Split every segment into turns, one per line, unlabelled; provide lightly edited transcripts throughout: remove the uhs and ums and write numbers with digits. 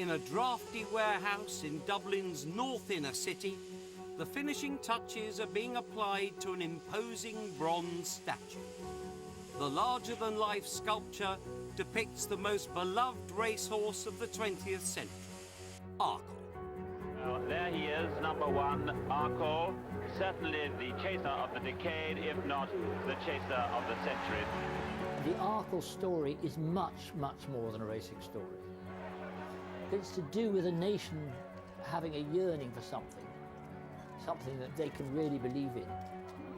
In a drafty warehouse in Dublin's north inner city, the finishing touches are being applied to an imposing bronze statue. The larger-than-life sculpture depicts the most beloved racehorse of the 20th century, Arkle.
Well, there he is, number one, Arkle. Certainly the chaser of the decade, if not the chaser of the century.
The Arkle story is much, much more than a racing story. It's to do with a nation having a yearning for something that they can really believe in.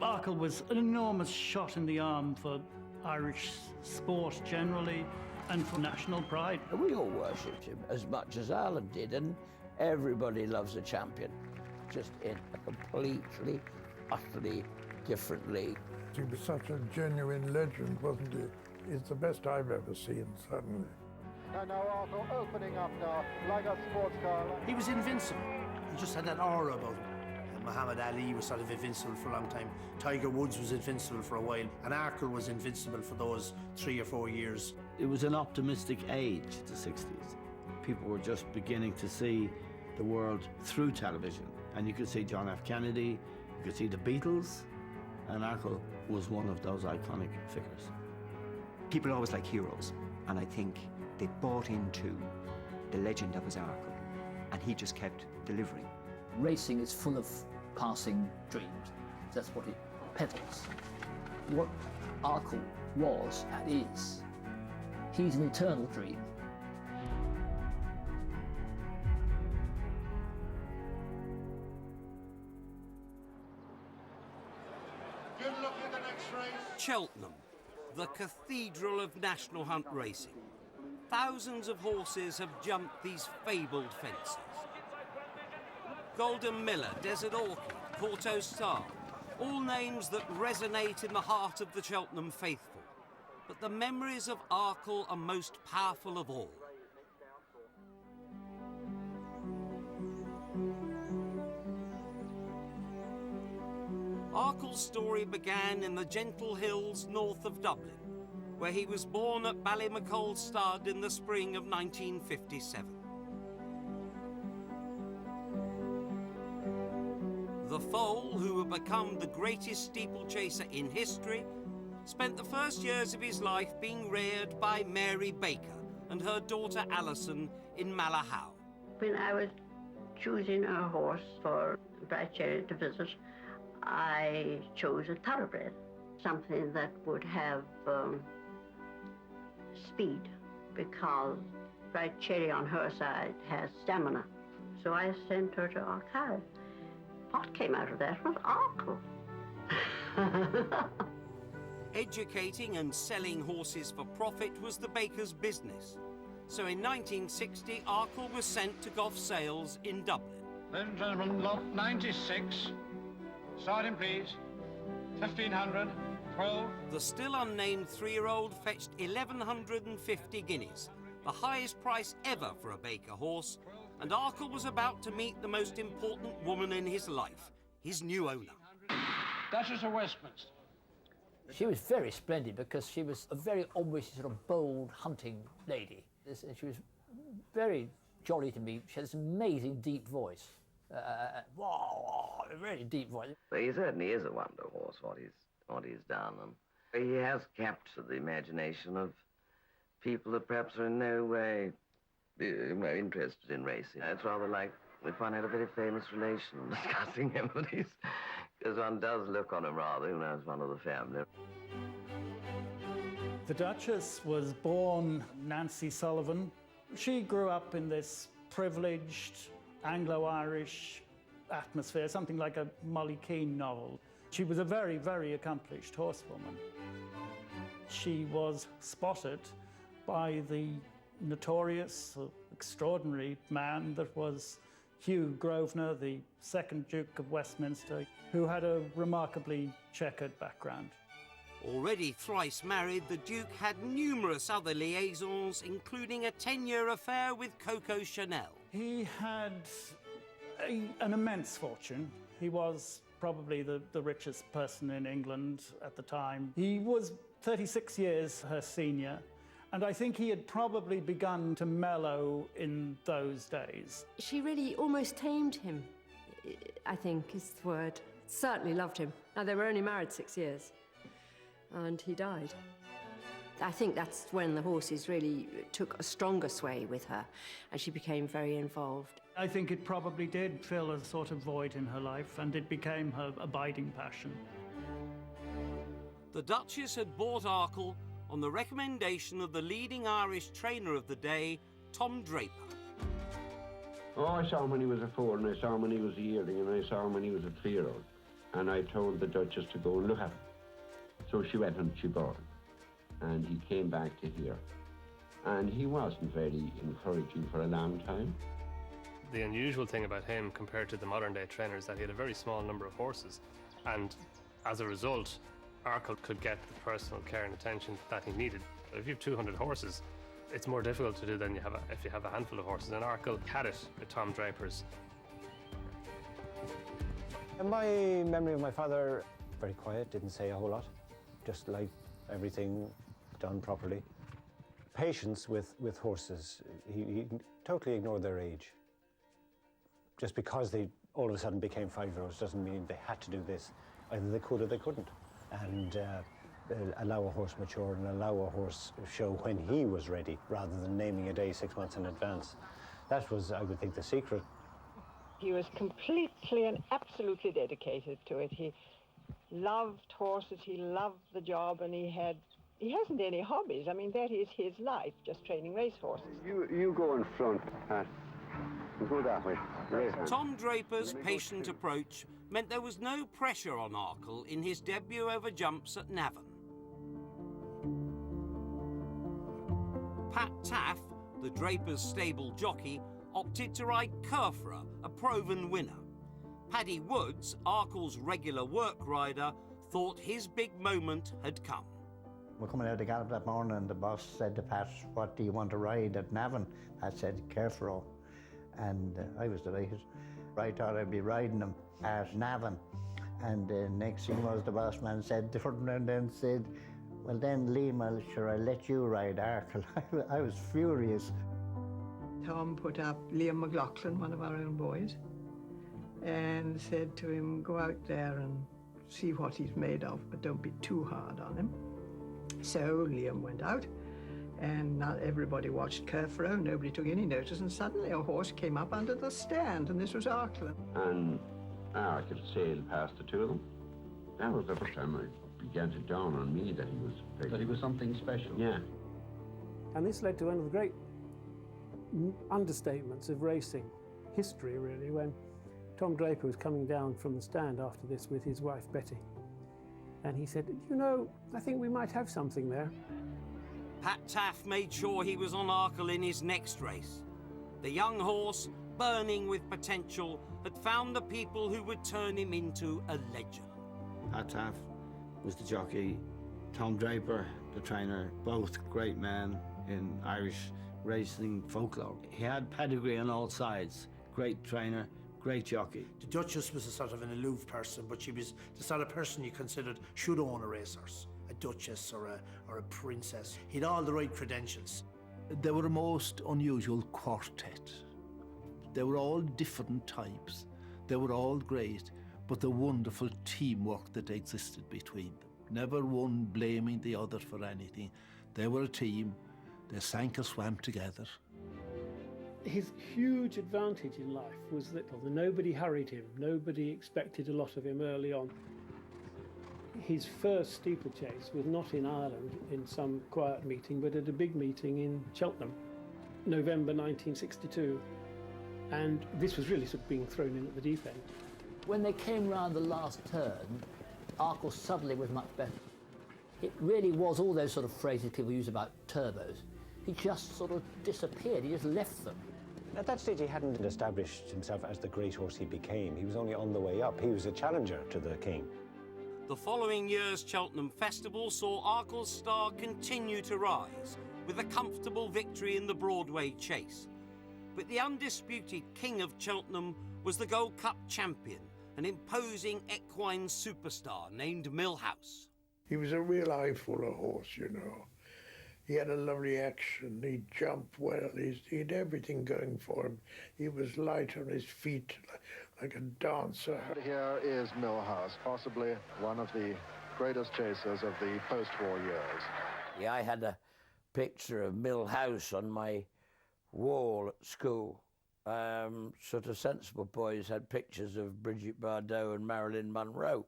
Arkle was an enormous shot in the arm for Irish sport generally and for national pride.
We all worshipped him as much as Ireland did, and everybody loves a champion, just in a completely, utterly different league.
He was such a genuine legend, wasn't he? He's the best I've ever seen, certainly.
And now Arkle opening up now, like a sports car.
He was invincible. He just had that aura about him. Muhammad Ali was sort of invincible for a long time. Tiger Woods was invincible for a while. And Arkle was invincible for those 3 or 4 years.
It was an optimistic age, the 60s. People were just beginning to see the world through television. And you could see John F. Kennedy, you could see the Beatles, and Arkle was one of those iconic figures.
People always like heroes, and I think they bought into the legend of his Arkle, and he just kept delivering.
Racing is full of passing dreams. That's what it peddles. What Arkle was and is, he's an eternal dream.
Good luck in the next race.
Cheltenham, the cathedral of national hunt racing. Thousands of horses have jumped these fabled fences. Golden Miller, Desert Orchid, Porto Star, all names that resonate in the heart of the Cheltenham faithful. But the memories of Arkle are most powerful of all. Arkle's story began in the gentle hills north of Dublin, where he was born at Ballymacole Stud in the spring of 1957. The foal, who would become the greatest steeplechaser in history, spent the first years of his life being reared by Mary Baker and her daughter Alison in Malahau.
When I was choosing a horse for Bright Cherry to visit, I chose a thoroughbred, something that would have speed, because Bright Cherry on her side has stamina. So I sent her to Arkle. What came out of that was Arkle.
Educating and selling horses for profit was the Bakers' business. So in 1960, Arkle was sent to Gough Sales in Dublin.
Ladies and gentlemen, lot 96. Starting, please. 1,500, 12.
The still unnamed 3-year-old fetched 1,150 guineas, the highest price ever for a Baker horse, and Arkle was about to meet the most important woman in his life, his new owner.
Duchess of Westminster.
She was very splendid because she was a very obviously sort of bold hunting lady. And she was very jolly to me. She had this amazing deep voice. A really deep voice.
But he certainly is a wonder horse, what he's done. And he has captured the imagination of people that perhaps are in no way interested in racing. It's rather like if one had a very famous relation discussing him, because one does look on him rather, as one of the family.
The Duchess was born Nancy Sullivan. She grew up in this privileged Anglo-Irish atmosphere, something like a Molly Keane novel. She was a very, very accomplished horsewoman. She was spotted by the notorious, extraordinary man that was Hugh Grosvenor, the second Duke of Westminster, who had a remarkably checkered background.
Already thrice married, the Duke had numerous other liaisons, including a 10-year affair with Coco Chanel.
He had an immense fortune. He was probably the richest person in England at the time. He was 36 years her senior, And I think he had probably begun to mellow in those days.
She really almost tamed him, I think is the word. Certainly loved him. Now, they were only married 6 years, and he died. I think that's when the horses really took a stronger sway with her, and she became very involved.
I think it probably did fill a sort of void in her life, and it became her abiding passion.
The Duchess had bought Arkle on the recommendation of the leading Irish trainer of the day, Tom Draper.
Oh, I saw him when he was a 4, and I saw him when he was a yearling, and I saw him when he was a 3-year-old. And I told the Duchess to go and look at him. So she went and she bought him. And he came back to here. And he wasn't very encouraging for a long time.
The unusual thing about him compared to the modern day trainers is that he had a very small number of horses. And as a result, Arkle could get the personal care and attention that he needed. If you have 200 horses, it's more difficult to do than if you have a handful of horses. And Arkle had it with Tom Draper's.
In my memory of my father, very quiet, didn't say a whole lot, just like everything done properly. Patience with horses. He totally ignored their age. Just because they all of a sudden became 5-year-olds doesn't mean they had to do this. Either they could or they couldn't. And allow a horse mature and allow a horse show when he was ready, rather than naming a day 6 months in advance. That was, I would think, the secret.
He was completely and absolutely dedicated to it. He loved horses, he loved the job, and he hasn't any hobbies. I mean, that is his life, just training racehorses.
You go in front, Pat. You go that way.
Tom Draper's patient approach meant there was no pressure on Arkle in his debut over jumps at Navan. Pat Taff, the Drapers' stable jockey, opted to ride Kerfra, a proven winner. Paddy Woods, Arkle's regular work rider, thought his big moment had come.
We're coming out of the gallop that morning and the boss said to Pat, "What do you want to ride at Navan?" Pat said, "Kerfra." And I was delighted. I thought I'd be riding him at Navan. And the next thing was the boss man said, and then said, "Well then, Liam, I'll let you ride Arkle." I was furious.
Tom put up Liam McLaughlin, one of our own boys, and said to him, "Go out there and see what he's made of, but don't be too hard on him." So Liam went out, and everybody watched Kerfro. Nobody took any notice, and suddenly a horse came up under the stand, and this was Arkle.
And Arkle sailed past the two of them. That was the first time it began to dawn on me that he was big.
That he was something special.
Yeah.
And this led to one of the great understatements of racing history, really, when Tom Draper was coming down from the stand after this with his wife Betty. And he said, "You know, I think we might have something there."
Pat Taff made sure he was on Arkle in his next race. The young horse, burning with potential, had found the people who would turn him into a legend.
Pat Taff was the jockey, Tom Draper, the trainer, both great men in Irish racing folklore. He had pedigree on all sides. Great trainer, great jockey.
The Duchess was a sort of an aloof person, but she was the sort of person you considered should own a racehorse. A duchess or a princess. He had all the right credentials.
They were a most unusual quartet. They were all different types. They were all great, but the wonderful teamwork that existed between them. Never one blaming the other for anything. They were a team. They sank or swam together.
His huge advantage in life was that nobody hurried him, nobody expected a lot of him early on. His first steeplechase was not in Ireland in some quiet meeting, but at a big meeting in Cheltenham, November 1962. And this was really sort of being thrown in at the deep end.
When they came round the last turn, Arkle suddenly was much better. It really was all those sort of phrases people use about turbos. He just sort of disappeared, he just left them.
At that stage, he hadn't established himself as the great horse he became. He was only on the way up. He was a challenger to the king.
The following year's Cheltenham Festival saw Arkle's star continue to rise, with a comfortable victory in the Broadway Chase. But the undisputed king of Cheltenham was the Gold Cup champion, an imposing equine superstar named Millhouse.
He was a real eyeful of horse, you know. He had a lovely action. He jumped well. He had everything going for him. He was light on his feet, like a dancer.
Here is Millhouse, possibly one of the greatest chasers of the post-war years.
Yeah, I had a picture of Millhouse on my wall at school. Sort of sensible boys had pictures of Bridget Bardot and Marilyn Monroe,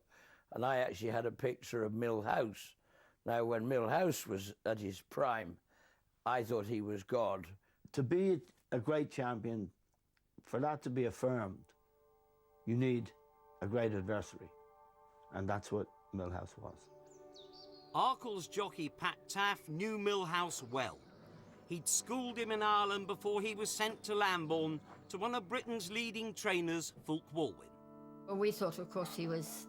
and I actually had a picture of Millhouse. Now, when Millhouse was at his prime, I thought he was God.
To be a great champion, for that to be affirmed, you need a great adversary, and that's what Millhouse was.
Arkle's jockey Pat Taff knew Millhouse well. He'd schooled him in Ireland before he was sent to Lambourne to one of Britain's leading trainers, Fulk Walwyn.
Well, we thought, of course, he was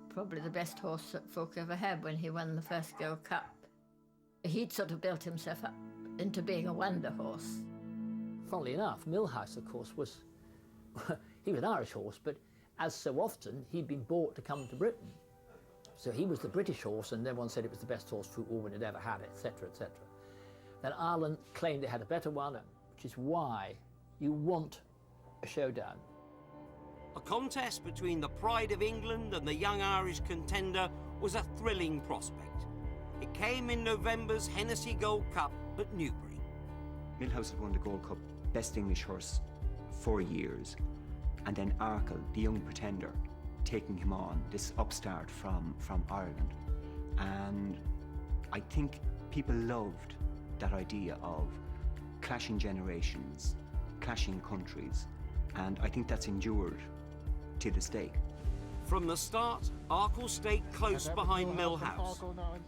probably the best horse that Fulk ever had when he won the first Gold Cup. He'd sort of built himself up into being a wonder horse.
Funnily enough, Millhouse, of course, was he was an Irish horse, but as so often, he'd been bought to come to Britain. So he was the British horse, and everyone said it was the best horse Fulk Walwyn had ever had, etc., etc. Then Ireland claimed they had a better one, which is why you want a showdown.
A contest between the pride of England and the young Irish contender was a thrilling prospect. It came in November's Hennessy Gold Cup at Newbury.
Millhouse had won the Gold Cup, best English horse, 4 years, and then Arkle, the young pretender, taking him on, this upstart from Ireland. And I think people loved that idea of clashing generations, clashing countries, and I think that's endured to this day.
From the start, Arkle stayed close behind Millhouse,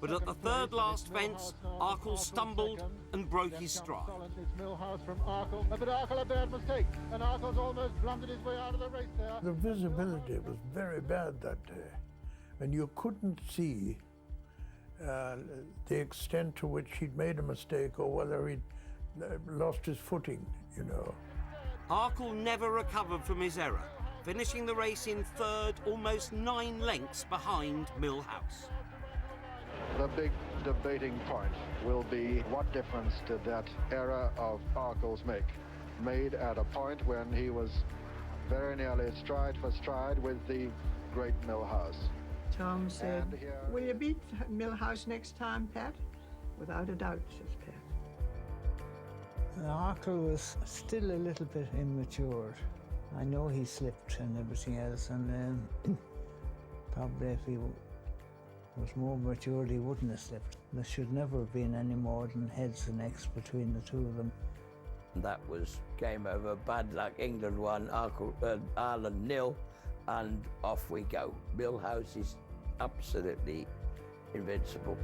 but at the third last fence, Arkle stumbled and broke his stride.
Millhouse from Arkle, but Arkle a bad mistake, and Arkle's almost blundered his way out of the race there.
The visibility was very bad that day, and you couldn't see the extent to which he'd made a mistake or whether he'd lost his footing, you know.
Arkle never recovered from his error, finishing the race in third, almost 9 lengths behind Millhouse.
The big debating point will be what difference did that error of Arkle's make? Made at a point when he was very nearly stride for stride with the great Millhouse.
Tom said, "Will you beat Millhouse next time, Pat?" "Without a doubt," says Pat.
Arkle was still a little bit immature. I know he slipped and everything else, and probably if he was more mature, he wouldn't have slipped. There should never have been any more than heads and necks between the two of them.
That was game over, bad luck. England won, Ireland 0, and off we go. Millhouse is absolutely invincible.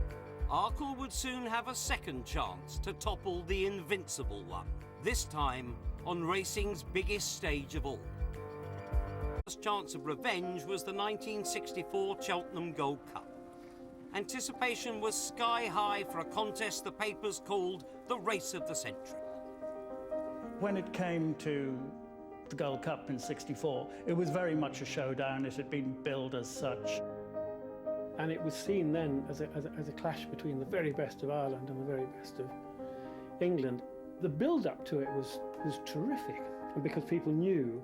Arkle would soon have a second chance to topple the invincible one, this time on racing's biggest stage of all. His chance of revenge was the 1964 Cheltenham Gold Cup. Anticipation was sky high for a contest the papers called the race of the century.
When it came to the Gold Cup in '64, it was very much a showdown. It had been billed as such.
And it was seen then as a clash between the very best of Ireland and the very best of England. The build-up to it was terrific, and because people knew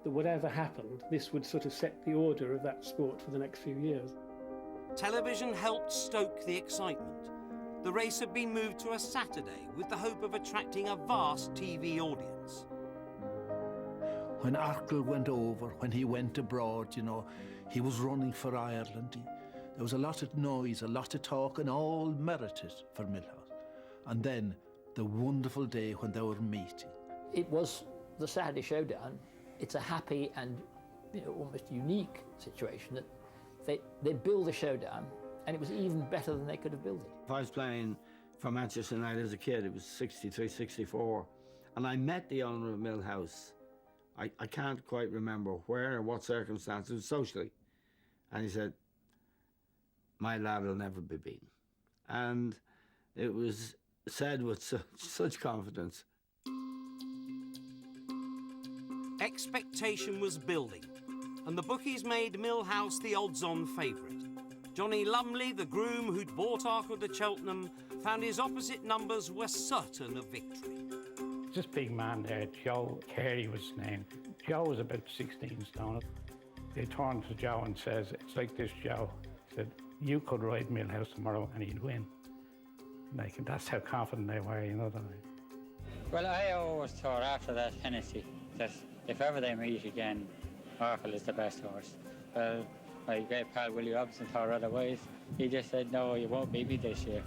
that whatever happened, this would sort of set the order of that sport for the next few years.
Television helped stoke the excitement. The race had been moved to a Saturday with the hope of attracting a vast TV audience.
When Arkle went over, when he went abroad, you know, he was running for Ireland. There was a lot of noise, a lot of talk, and all merited for Millhouse. And then the wonderful day when they were meeting.
It was the Saturday Showdown. It's a happy and almost unique situation that they build a showdown, and it was even better than they could have built it.
If I was playing for Manchester United as a kid, it was 63, 64, and I met the owner of Millhouse. I can't quite remember where or what circumstances, socially. And he said, "My lad will never be beaten." And it was said with such confidence.
Expectation was building, and the bookies made Millhouse the odds-on favourite. Johnny Lumley, the groom who'd bought Arkle to Cheltenham, found his opposite numbers were certain of victory.
This big man there, Joe Carey was his name. Joe was about 16 stone. They turned to Joe and says, "It's like this, Joe." He said, "You could ride Millhouse tomorrow and he'd win." Like, and that's how confident they were, you know what I mean?
Well, I always thought after that Hennessy that if ever they meet again, Arkle is the best horse. Well, my great pal Willie Robinson thought otherwise. He just said, "No, you won't beat me this year."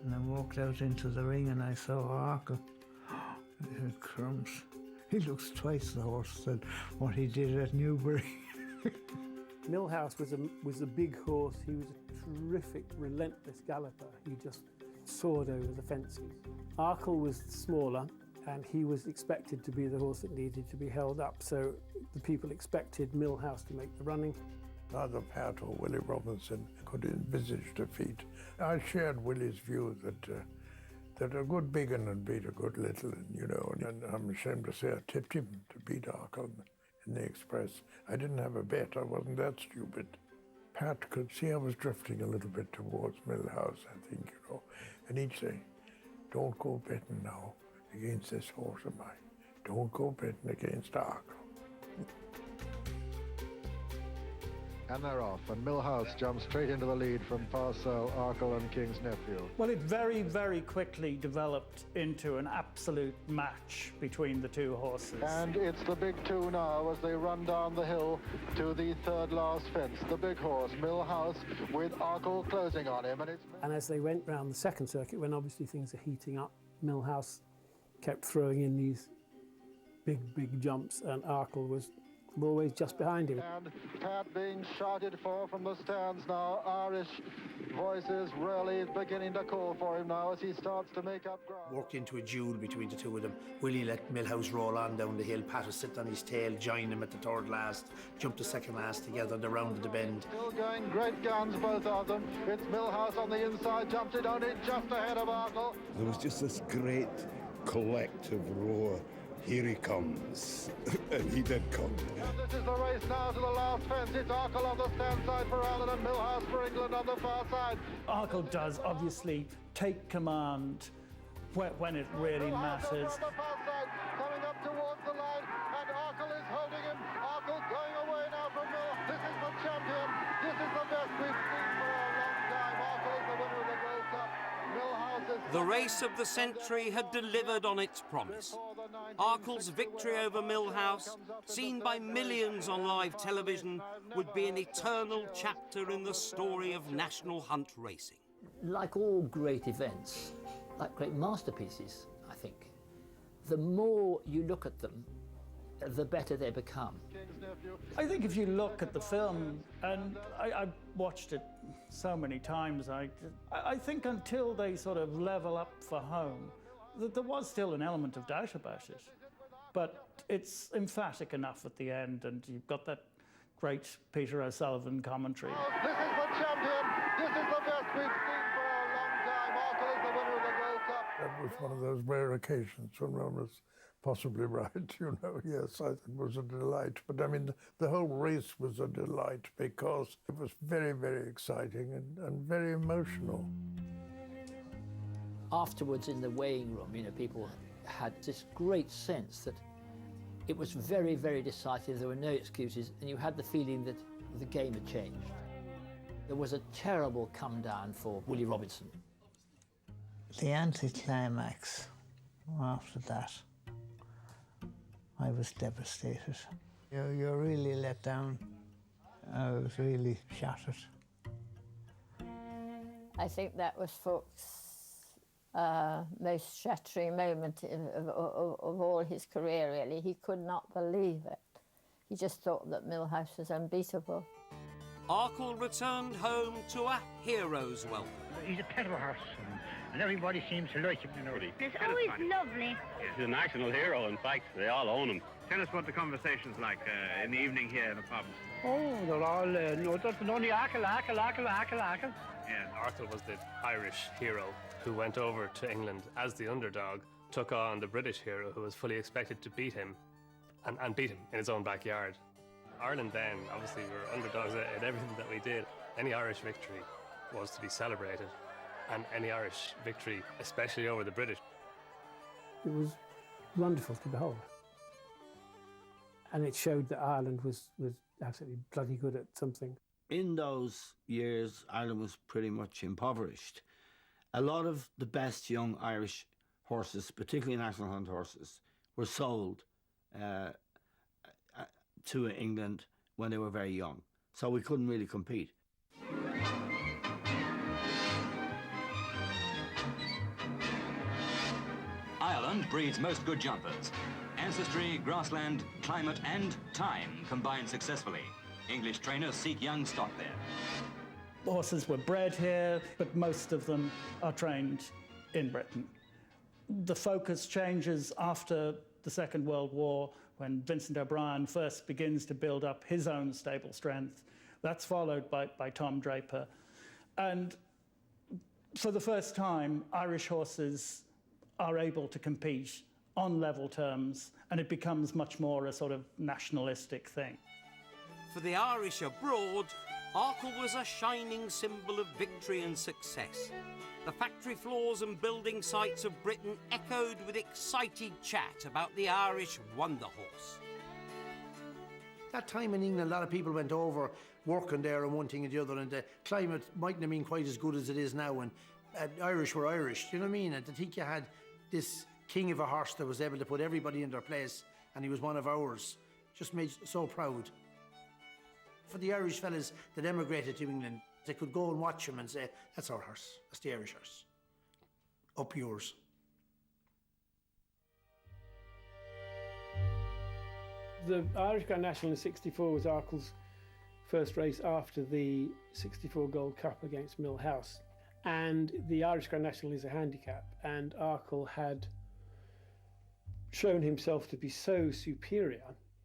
And I walked out into the ring and I saw Arkle. I said, "Crumbs. He looks twice the horse than what he did at Newbury."
Millhouse was a big horse. He was a terrific, relentless galloper. He just soared over the fences. Arkle was smaller, and he was expected to be the horse that needed to be held up. So the people expected Millhouse to make the running.
Neither Pat or Willie Robinson could envisage defeat. I shared Willie's view that a good big un would beat a good little un, you know, and I'm ashamed to say I tipped him to beat Arkle in the Express. I didn't have a bet, I wasn't that stupid. Pat could see I was drifting a little bit towards Millhouse, I think, you know, and he'd say, "Don't go betting now against this horse of mine. Don't go betting against Arkle."
And they're off, and Millhouse jumps straight into the lead from Parcel, Arkle and King's Nephew.
Well, it very, very quickly developed into an absolute match between the two horses.
And it's the big two now as they run down the hill to the third last fence. The big horse, Millhouse, with Arkle closing on him.
And as they went round the second circuit, when obviously things are heating up, Millhouse kept throwing in these big jumps, and Arkle was always just behind him.
And Pat being shouted for from the stands now. Irish voices really beginning to call for him now as he starts to make up ground.
Worked into a duel between the two of them. Willie let Millhouse roll on down the hill. Pat was sitting on his tail, joined him at the third last, jumped to second last together on the round of the bend.
Still going great guns, both of them. It's Millhouse on the inside, jumps it on it just ahead of Arkle.
There was just this great collective roar. Here he comes. And he did come.
And this is the race now to the last fence. It's Arkle on the stand side for Ireland and Millhouse for England on the far side.
Arkle does obviously take command when it really matters.
On the far side, coming up towards the line, and Arkle is holding him. Arkle going away now from Mill. This is the champion. This is the best we've seen for a long time. Arkle is the winner of the Gold Cup.
The race of the century had delivered on its promise. Arkle's victory over Millhouse, seen by millions on live television, would be an eternal chapter in the story of national hunt racing.
Like all great events, like great masterpieces, I think, the more you look at them, the better they become.
I think if you look at the film, and I watched it so many times, I think until they sort of level up for home, there was still an element of doubt about it. But it's emphatic enough at the end, and you've got that great Peter O'Sullivan commentary.
This is the champion. This is the best we've seen for a long time. Arkle is the winner of the Gold Cup.
That was one of those rare occasions when one was possibly right, you know. Yes, I think it was a delight. But I mean, the whole race was a delight because it was very, very exciting and very emotional.
Afterwards in the weighing room, you know, people had this great sense that it was very, very decisive. There were no excuses, and you had the feeling that the game had changed. There was a terrible come down for Willie Robinson.
The anticlimax after that, I was devastated. You're really let down. I was really shattered.
I think that was Fulk's most shattering moment of all his career, really. He could not believe it. He just thought that Millhouse was unbeatable.
Arkle returned home to a hero's welcome.
He's a pet of a horse, and everybody seems to like him, you know.
It's always lovely.
He's a national hero, in fact. They all own him.
Tell us what the conversation's like in the evening here in the pub.
Oh, they're all, no, that's only Arkle.
Yeah, Arkle was the Irish hero who went over to England as the underdog, took on the British hero who was fully expected to beat him, and beat him in his own backyard. Ireland then, obviously, were underdogs at everything that we did. Any Irish victory was to be celebrated, and any Irish victory, especially over the British.
It was wonderful to behold. And it showed that Ireland was absolutely bloody good at something.
In those years, Ireland was pretty much impoverished. A lot of the best young Irish horses, particularly national hunt horses, were sold to England when they were very young. So we couldn't really compete.
Ireland breeds most good jumpers. Ancestry, grassland, climate and time combine successfully. English trainers seek young stock there.
Horses were bred here, but most of them are trained in Britain. The focus changes after the Second World War, when Vincent O'Brien first begins to build up his own stable strength. That's followed by Tom Draper. And for the first time, Irish horses are able to compete on level terms, and it becomes much more a sort of nationalistic thing.
For the Irish abroad, Arkle was a shining symbol of victory and success. The factory floors and building sites of Britain echoed with excited chat about the Irish wonder horse.
That time in England, a lot of people went over working there and one thing and the other, and the climate mightn't have been quite as good as it is now, and Irish were Irish, do you know what I mean? And to think you had this king of a horse that was able to put everybody in their place, and he was one of ours, just made you so proud. For the Irish fellas that emigrated to England, they could go and watch him and say, that's our horse, that's the Irish horse. Up yours.
The Irish Grand National in '64 was Arkle's first race after the '64 Gold Cup against Mill House. And the Irish Grand National is a handicap, and Arkle had shown himself to be so superior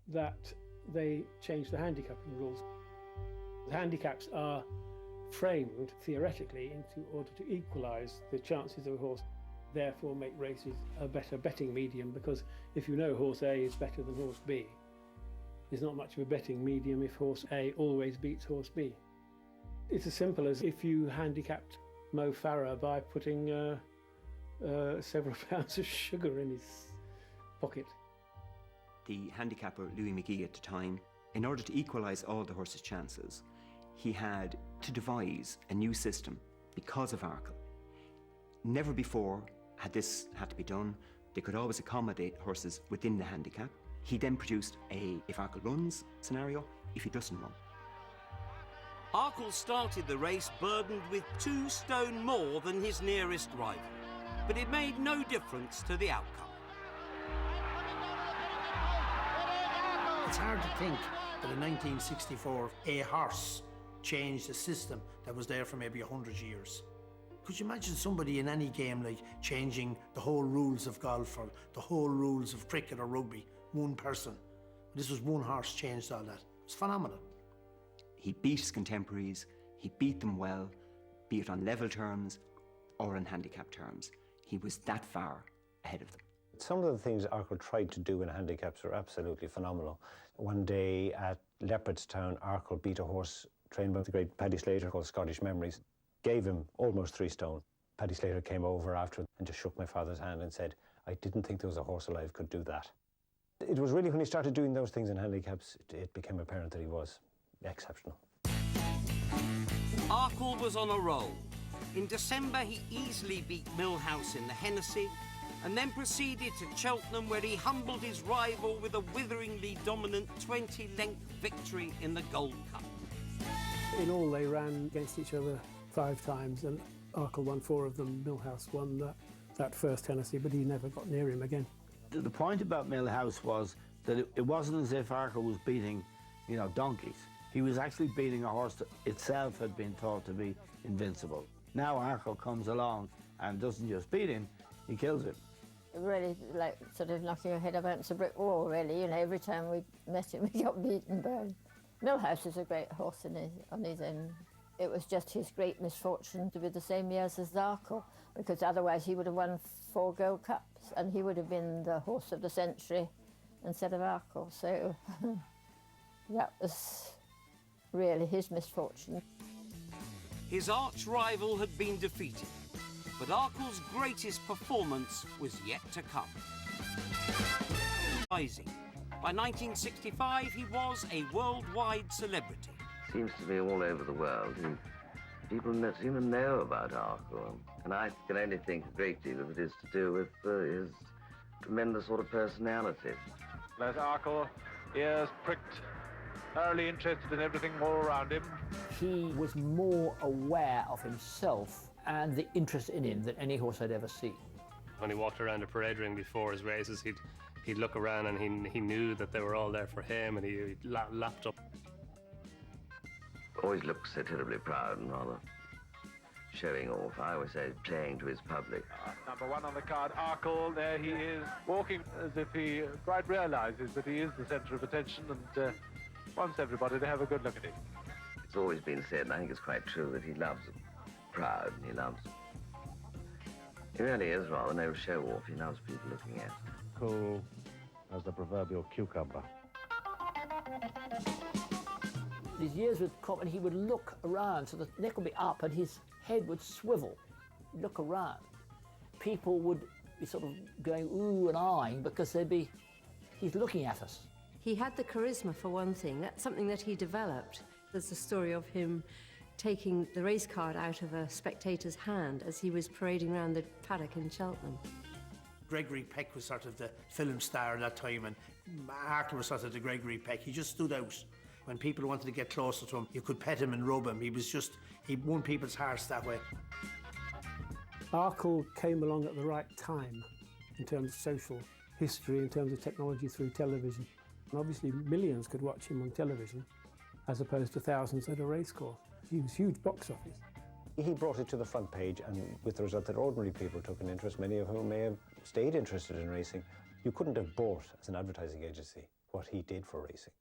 that they changed the handicapping rules. The handicaps are framed theoretically into order to equalise the chances of a horse, therefore make races a better betting medium, because if you know horse A is better than horse B, there's not much of a betting medium if horse A always beats horse B. It's as simple as if you handicapped Mo Farah by putting several pounds of sugar in his pocket.
The handicapper Louis McGee at the time, in order to equalise all the horses' chances, he had to devise a new system because of Arkle. Never before had this had to be done. They could always accommodate horses within the handicap. He then produced a if Arkle runs scenario, if he doesn't run.
Arkle started the race burdened with 2 stone more than his nearest rival, but it made no difference to the outcome.
It's hard to think that in 1964 a horse changed a system that was there for maybe 100 years. Could you imagine somebody in any game like changing the whole rules of golf or the whole rules of cricket or rugby? One person. This was one horse changed all that. It's phenomenal.
He beat his contemporaries, he beat them well, be it on level terms or in handicap terms. He was that far ahead of them.
Some of the things Arkle tried to do in handicaps are absolutely phenomenal. One day at Leopardstown, Arkle beat a horse trained by the great Paddy Slater called Scottish Memories, gave him almost 3 stone. Paddy Slater came over after and just shook my father's hand and said, I didn't think there was a horse alive could do that. It was really when he started doing those things in handicaps, it became apparent that he was exceptional.
Arkle was on a roll. In December, he easily beat Mill House in the Hennessy, and then proceeded to Cheltenham, where he humbled his rival with a witheringly dominant 20-length victory in the Gold Cup.
In all, they ran against each other 5 times, and Arkle won 4 of them. Mill House won that first Hennessy, but he never got near him again.
The point about Mill House was that it wasn't as if Arkle was beating, donkeys. He was actually beating a horse that itself had been thought to be invincible. Now Arkle comes along and doesn't just beat him, he kills him.
Really, like, sort of knocking your head against a brick wall, really. Every time we met him, we got beaten by. Mill House is a great horse on his own. It was just his great misfortune to be the same years as Arkle, because otherwise he would have won 4 Gold Cups and he would have been the horse of the century instead of Arkle. So that was really his misfortune.
His arch-rival had been defeated, but Arkle's greatest performance was yet to come. Rising. By 1965, he was a worldwide celebrity.
Seems to be all over the world. People seem to know about Arkle, and I can only think a great deal of it is to do with his tremendous sort of personality.
As Arkle, ears pricked, thoroughly interested in everything all around him.
He was more aware of himself and the interest in him than any horse I'd ever seen.
When he walked around a parade ring before his races, he'd look around and he knew that they were all there for him, and he lapped up.
Always looks so terribly proud and rather showing off. I always say playing to his public.
Number 1 on the card, Arkle, there he is, walking as if he quite realises that he is the centre of attention and wants everybody to have a good look at him.
It's always been said, and I think it's quite true, that he loves them. Proud, and he loves them. He really is rather no show-off. He loves people looking at him.
Cool as the proverbial cucumber.
His ears would come and he would look around, so the neck would be up and his head would swivel, look around. People would be sort of going ooh and eyeing because he's looking at us.
He had the charisma for one thing. That's something that he developed. There's the story of him taking the race card out of a spectator's hand as he was parading around the paddock in Cheltenham.
Gregory Peck was sort of the film star at that time, and Arkle was sort of the Gregory Peck. He just stood out. When people wanted to get closer to him, you could pet him and rub him. He won people's hearts that way.
Arkle came along at the right time in terms of social history, in terms of technology through television. And obviously millions could watch him on television as opposed to thousands at a racecourse. He was huge box office.
He brought it to the front page, and with the result that ordinary people took an interest, many of whom may have stayed interested in racing. You couldn't have bought, as an advertising agency, what he did for racing.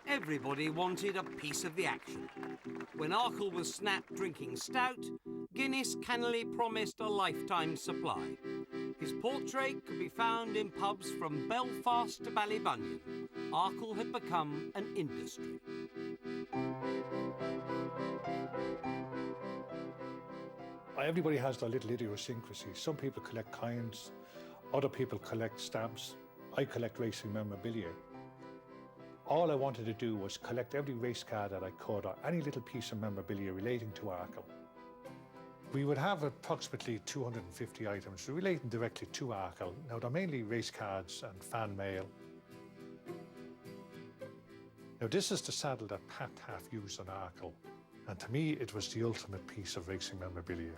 Everybody wanted a piece of the action. When Arkle was snapped drinking stout, Guinness cannily promised a lifetime supply. His portrait could be found in pubs from Belfast to Ballybunion. Arkle had become an industry.
Everybody has their little idiosyncrasy. Some people collect coins, other people collect stamps. I collect racing memorabilia. All I wanted to do was collect every race card that I could, or any little piece of memorabilia relating to Arkle. We would have approximately 250 items relating directly to Arkle. Now, they're mainly race cards and fan mail. Now, this is the saddle that Pat Taft used on Arkle, and to me, it was the ultimate piece of racing memorabilia.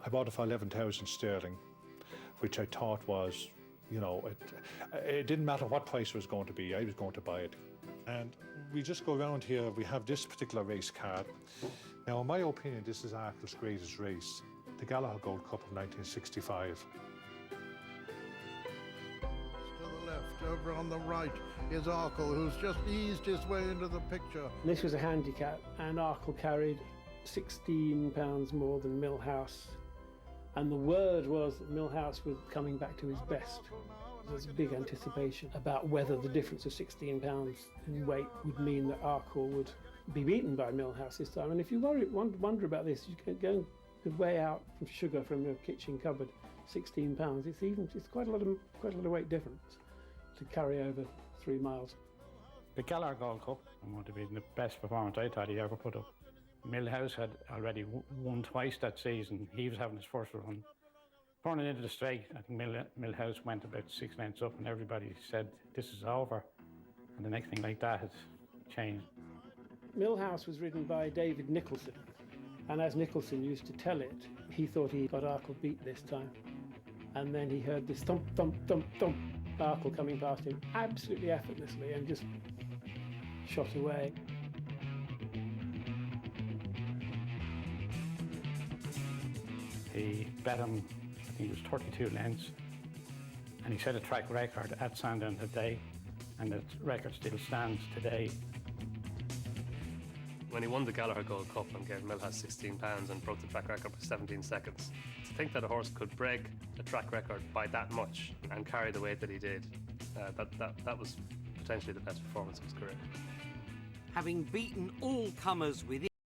I bought it for 11,000 sterling, which I thought was, you know, it didn't matter what price it was going to be, I was going to buy it. And we just go around here, we have this particular race card. Now, in my opinion, this is Arkle's greatest race, the Gallagher Gold Cup of 1965.
To the left, over on the right, is Arkle, who's just eased his way into the picture.
This was a handicap, and Arkle carried 16 pounds more than Millhouse. And the word was that Millhouse was coming back to his best. There's a big anticipation about whether the difference of 16 pounds in weight would mean that Arkle would be beaten by Millhouse this time. And if you wonder about this, you can go and weigh out from sugar from your kitchen cupboard 16 pounds. It's quite a lot of weight difference to carry over 3 miles.
The Gallagher Gold Cup would have been the best performance I thought he ever put up. Millhouse had already won twice that season. He was having his first run. Running into the straight, I think Millhouse went about 6 lengths up, and everybody said, this is over. And the next thing like that has changed.
Millhouse was ridden by David Nicholson, and as Nicholson used to tell it, he thought he got Arkle beat this time. And then he heard this thump, thump, thump, thump, Arkle coming past him absolutely effortlessly and just shot away.
He bet him, I think it was 32 lengths, and he set a track record at Sandown today, and that record still stands today.
When he won the Gallagher Gold Cup and gave Millhouse 16 pounds and broke the track record by 17 seconds, to think that a horse could break a track record by that much and carry the weight that he did, that was potentially the best performance of his career.
having beaten all comers with